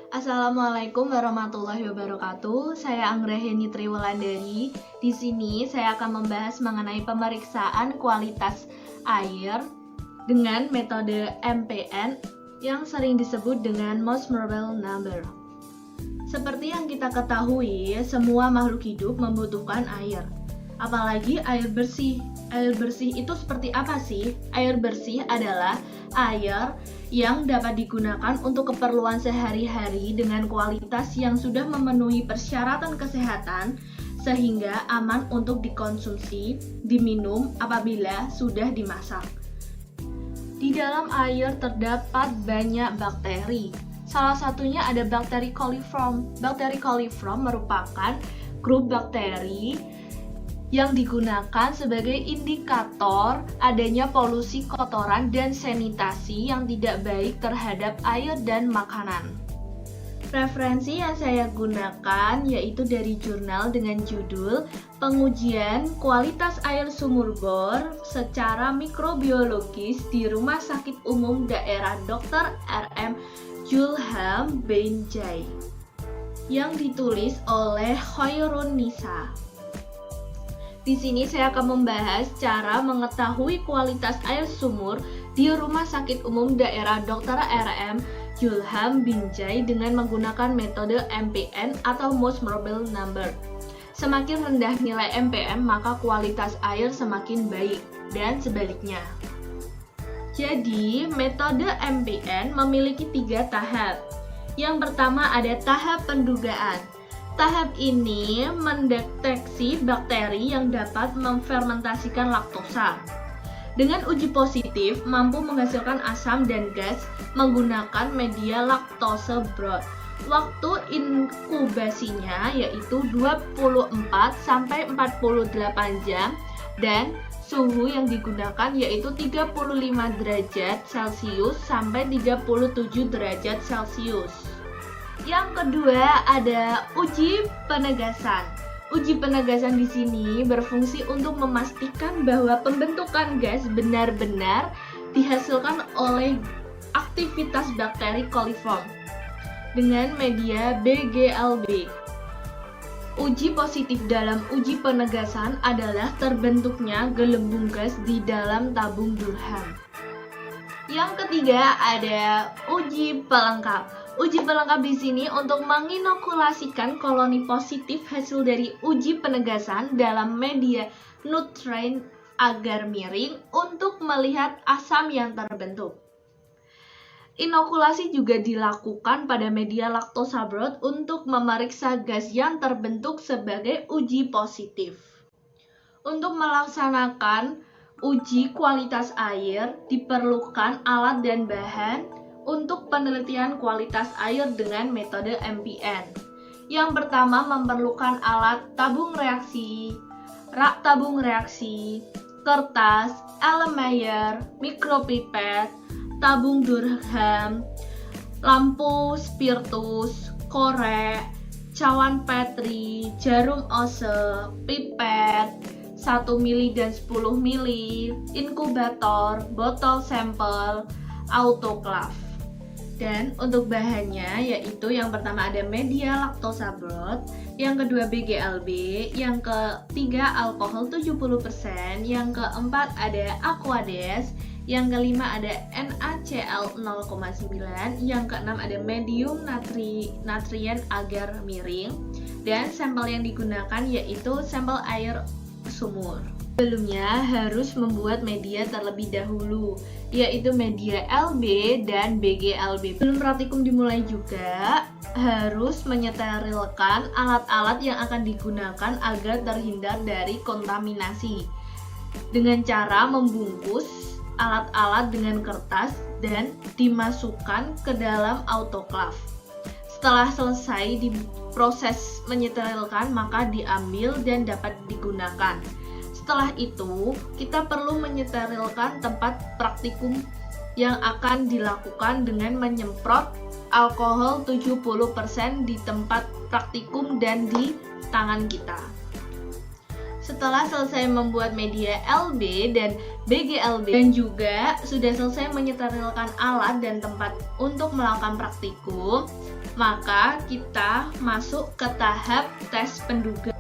Assalamualaikum warahmatullahi wabarakatuh. Saya Anggraheni Triwulandari. Di sini saya akan membahas mengenai pemeriksaan kualitas air dengan metode MPN yang sering disebut dengan Most Probable Number. Seperti yang kita ketahui, semua makhluk hidup membutuhkan air. Apalagi air bersih. Air bersih itu seperti apa sih? Air bersih adalah air yang dapat digunakan untuk keperluan sehari-hari dengan kualitas yang sudah memenuhi persyaratan kesehatan sehingga aman untuk dikonsumsi, diminum apabila sudah dimasak. Di dalam air terdapat banyak bakteri. Salah satunya ada bakteri coliform. Bakteri coliform merupakan grup bakteri yang digunakan sebagai indikator adanya polusi kotoran dan sanitasi yang tidak baik terhadap air dan makanan. Referensi yang saya gunakan yaitu dari jurnal dengan judul Pengujian Kualitas Air Sumur Bor secara Mikrobiologis di Rumah Sakit Umum Daerah Dr. R.M. Julham Benjai yang ditulis oleh Khairun Nisa. Di sini saya akan membahas cara mengetahui kualitas air sumur di Rumah Sakit Umum Daerah Dr. R.M. Julham Benjai dengan menggunakan metode MPN atau Most Probable Number. Semakin rendah nilai MPN, maka kualitas air semakin baik, dan sebaliknya. Jadi, metode MPN memiliki 3 tahap. Yang pertama ada tahap pendugaan. Tahap ini mendeteksi bakteri yang dapat memfermentasikan laktosa. Dengan uji positif, mampu menghasilkan asam dan gas menggunakan media laktose broth. Waktu inkubasinya yaitu 24-48 jam dan suhu yang digunakan yaitu 35 derajat Celcius sampai 37 derajat Celcius. Yang kedua ada uji penegasan. Uji penegasan di sini berfungsi untuk memastikan bahwa pembentukan gas benar-benar dihasilkan oleh aktivitas bakteri coliform dengan media BGLB. Uji positif dalam uji penegasan adalah terbentuknya gelembung gas di dalam tabung Durham. Yang ketiga ada uji pelengkap. Uji pelengkap di sini untuk menginokulasikan koloni positif hasil dari uji penegasan dalam media nutrien agar miring untuk melihat asam yang terbentuk. Inokulasi juga dilakukan pada media laktosa broth untuk memeriksa gas yang terbentuk sebagai uji positif. Untuk melaksanakan uji kualitas air diperlukan alat dan bahan untuk penelitian kualitas air dengan metode MPN. Yang pertama memerlukan alat tabung reaksi, rak tabung reaksi, kertas, Erlenmeyer, mikropipet, tabung Durham, lampu spiritus, korek, cawan Petri, jarum ose, pipet, 1 mili dan 10 mili, inkubator, botol sampel, autoklaf. Dan untuk bahannya yaitu yang pertama ada media laktosa broth, yang kedua BGLB, yang ketiga alkohol 70%, yang keempat ada Aquades, yang kelima ada NaCl 0,9, yang keenam ada medium natrien agar miring, dan sampel yang digunakan yaitu sampel air sumur. Sebelumnya harus membuat media terlebih dahulu, yaitu media LB dan BGLB. Sebelum praktikum dimulai juga harus menyeterilkan alat-alat yang akan digunakan agar terhindar dari kontaminasi dengan cara membungkus alat-alat dengan kertas dan dimasukkan ke dalam autoklaf. Setelah selesai diproses menyeterilkan, maka diambil dan dapat digunakan. Setelah itu, kita perlu menyeterilkan tempat praktikum yang akan dilakukan dengan menyemprot alkohol 70% di tempat praktikum dan di tangan kita. Setelah selesai membuat media LB dan BGLB dan juga sudah selesai menyeterilkan alat dan tempat untuk melakukan praktikum, Maka kita masuk ke tahap tes penduga.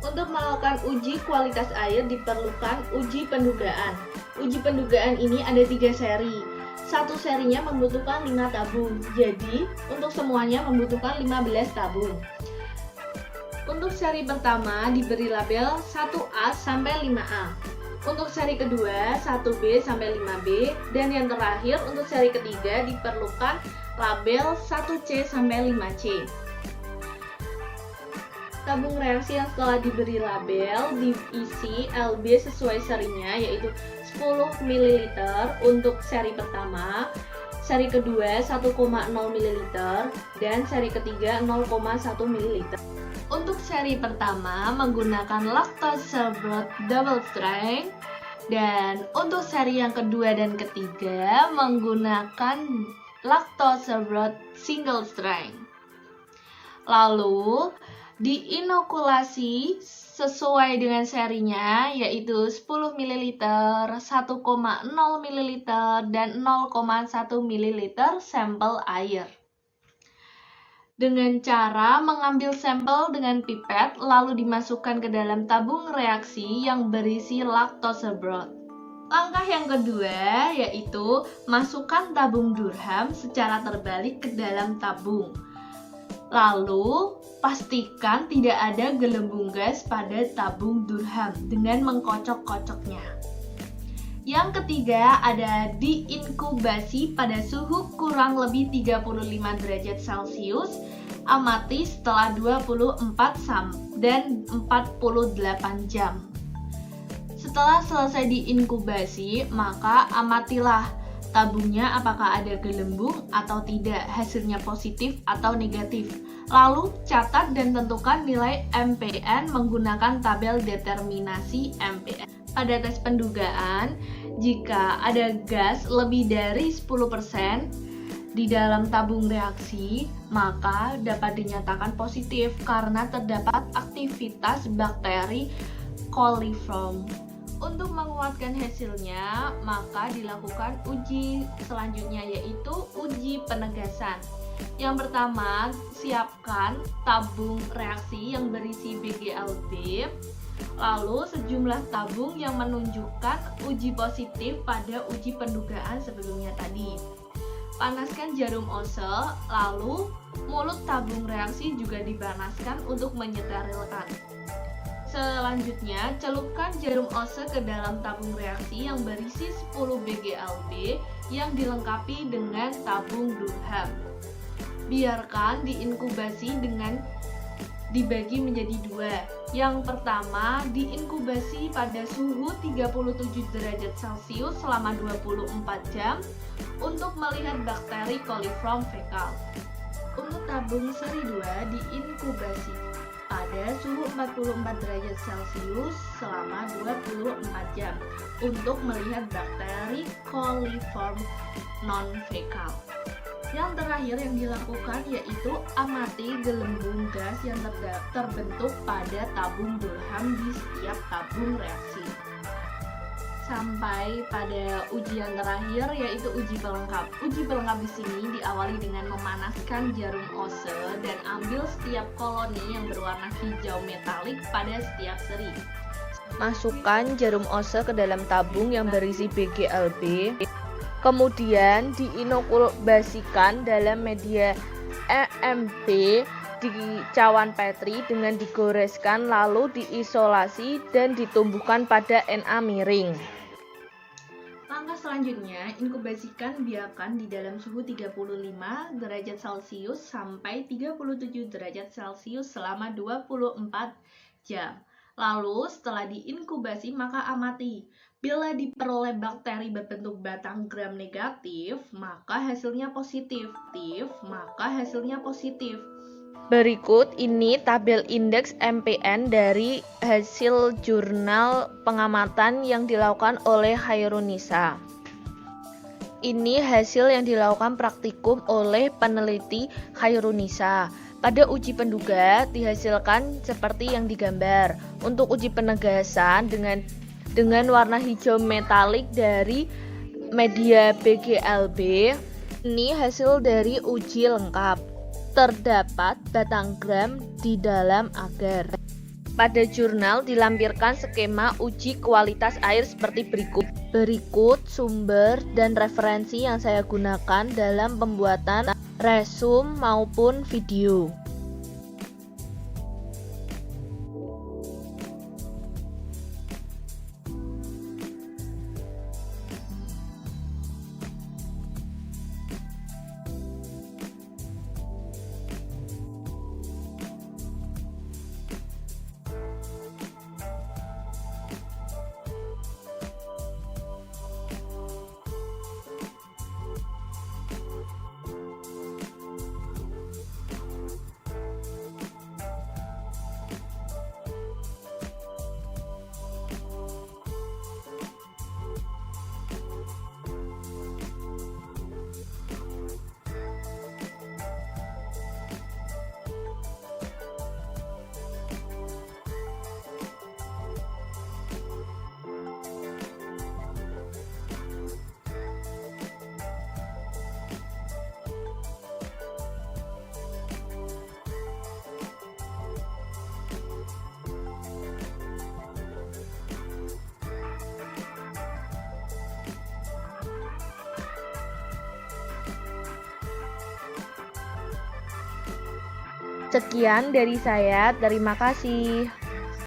Untuk melakukan uji kualitas air diperlukan uji pendugaan. Uji pendugaan ini ada 3 seri. Satu serinya membutuhkan 5 tabung. Jadi, untuk semuanya membutuhkan 15 tabung. Untuk seri pertama diberi label 1A sampai 5A. Untuk seri kedua 1B sampai 5B, dan yang terakhir untuk seri ketiga diperlukan label 1C sampai 5C. Tabung reaksi yang setelah diberi label diisi LB sesuai serinya, yaitu 10 ml untuk seri pertama, seri kedua 1,0 ml, dan seri ketiga 0,1 ml. Untuk seri pertama menggunakan lactose broth double strength, dan untuk seri yang kedua dan ketiga menggunakan lactose broth single strength. Lalu diinokulasi sesuai dengan serinya, yaitu 10 ml, 1,0 ml, dan 0,1 ml sampel air. Dengan cara mengambil sampel dengan pipet lalu dimasukkan ke dalam tabung reaksi yang berisi lactose broth. Langkah yang kedua yaitu masukkan tabung Durham secara terbalik ke dalam tabung. Lalu pastikan tidak ada gelembung gas pada tabung Durham dengan mengkocok-kocoknya. Yang ketiga ada diinkubasi pada suhu kurang lebih 35 derajat Celcius, amati setelah 24 dan 48 jam. Setelah selesai diinkubasi, maka amatilah tabungnya apakah ada gelembung atau tidak, hasilnya positif atau negatif. Lalu catat dan tentukan nilai MPN menggunakan tabel determinasi MPN. Pada tes pendugaan, jika ada gas lebih dari 10% di dalam tabung reaksi, maka dapat dinyatakan positif karena terdapat aktivitas bakteri coliform. Untuk menguatkan hasilnya, maka dilakukan uji selanjutnya, yaitu uji penegasan. Yang pertama, siapkan tabung reaksi yang berisi BGLB, lalu sejumlah tabung yang menunjukkan uji positif pada uji pendugaan sebelumnya tadi. Panaskan jarum Ose, lalu mulut tabung reaksi juga dipanaskan untuk mensterilkan. Selanjutnya, celupkan jarum Ose ke dalam tabung reaksi yang berisi 10 BGLB yang dilengkapi dengan tabung Durham. Biarkan diinkubasi dengan dibagi menjadi 2. Yang pertama, diinkubasi pada suhu 37 derajat Celcius selama 24 jam untuk melihat bakteri coliform fekal. Untuk tabung seri 2 diinkubasi pada suhu 44 derajat Celcius selama 24 jam untuk melihat bakteri coliform non-fekal. Yang terakhir yang dilakukan yaitu amati gelembung gas yang terbentuk pada tabung Durham di setiap tabung reaksi. Sampai pada uji yang terakhir yaitu uji pelengkap. Uji pelengkap di sini diawali dengan memanaskan jarum Ose dan ambil setiap koloni yang berwarna hijau metalik pada setiap seri. Masukkan jarum Ose ke dalam tabung yang berisi BGLB. Kemudian diinokulasikan dalam media EMP di cawan Petri dengan digoreskan lalu diisolasi dan ditumbuhkan pada Na miring. Langkah selanjutnya, inkubasikan biarkan di dalam suhu 35 derajat Celcius sampai 37 derajat Celcius selama 24 jam. Lalu setelah diinkubasi maka amati. Bila diperoleh bakteri berbentuk batang gram negatif, maka hasilnya positif. Berikut ini tabel indeks MPN dari hasil jurnal pengamatan yang dilakukan oleh Khairunisa. Ini hasil yang dilakukan praktikum oleh peneliti Khairunisa. Pada uji penduga dihasilkan seperti yang digambar. Untuk uji penegasan dengan warna hijau metalik dari media BGLB, ini hasil dari uji lengkap. terdapat batang gram di dalam agar. Pada jurnal dilampirkan skema uji kualitas air seperti berikut. Berikut sumber dan referensi yang saya gunakan dalam pembuatan resume maupun video. Sekian dari saya, terima kasih.